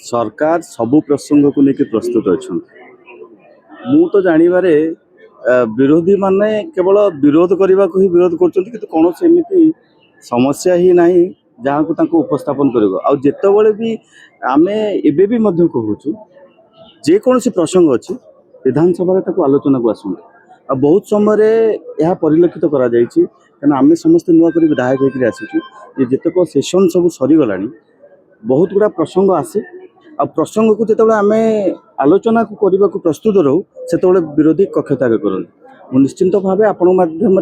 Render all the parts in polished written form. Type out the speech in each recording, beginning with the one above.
सरकार सबु प्रसंग को लेकिन प्रस्तुत अच्छा मु तो जानवे विरोधी माने केवल विरोध करने को ही विरोध कर कौन एमती समस्या ही ना जहाँ को उपस्थापन कर जितेबले भी आम एवं कहूँ जेकोसी प्रसंग अच्छी विधानसभा आलोचना को आसुँ आ बहुत समय यह परिलक्षित करें समस्त नुआ कर विधायक होकर आसुँ जितक सेसन सब सरीगला बहुत गुड़ा प्रसंग आसे आ प्रसंग को जिते आम आलोचना को करने को प्रस्तुत रहू से विरोधी कक्षत्याग करते निश्चिंत भाव आपण माध्यम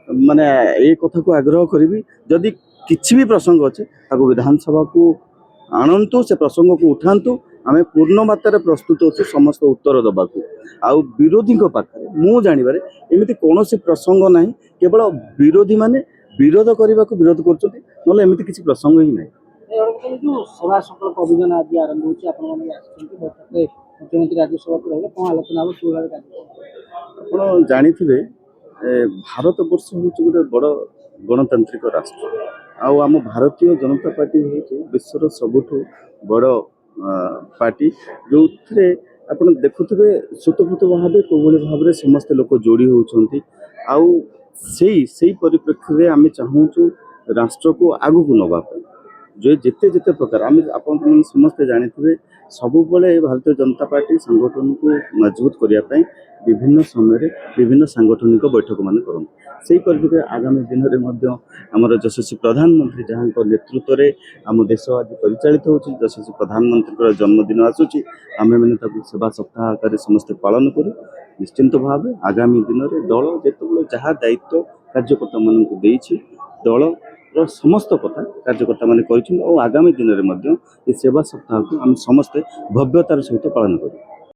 माने ये कथा को आग्रह करी जदि किसी भी प्रसंग अच्छे विधानसभा को आणतु से प्रसंग को उठातु आम पूर्ण मात्रा प्रस्तुत अच्छे समस्त उत्तर दबाक आउ विरोधी पाखे मु जानवे एमती कौन प्रसंग ना केवल विरोधी माने विरोध करने को विरोध करमती किसी प्रसंग ही ना जो सभा संकल्प अभियान आज आरंभ मुख्यमंत्री राज्यसभा को रहे कौन आलोचना आप जानी भारत वर्ष हूँ गोटे बड़ गणतांत्रिक राष्ट्र आम भारतीय जनता पार्टी हूँ विश्वर सबुठ बड़ पार्टी जो थे आप देखुवे स्वतःपूत भाव कौन भाव समस्त लोक जोड़ी होती परिप्रेक्षी में आम चाहूँ राष्ट्र को आगू को नवाई जो जिते जिते प्रकार आम आप समस्ते जानी सबु भारतीय जनता पार्टी संगठन को मजबूत करने विभिन्न समय विभिन्न सांगठनिक बैठक मान करते परिप्रेक्षी आगामी दिन में आमर यशस्वी प्रधानमंत्री जहाँ नेतृत्व में आम देश आज परिचालित हो यशस्वी प्रधानमंत्री जन्मदिन आसूँ आम मैंने सेवा सप्ताह आकार समस्ते पालन करूँ निश्चिंत भाव आगामी दिन में दल जिते जहाँ दायित्व कार्यकर्ता मान दल समस्त कथा कार्यकर्ता मैंने आगामी दिन में सेवा सप्ताह को आम समस्ते भव्यतार सहित पालन करूँ।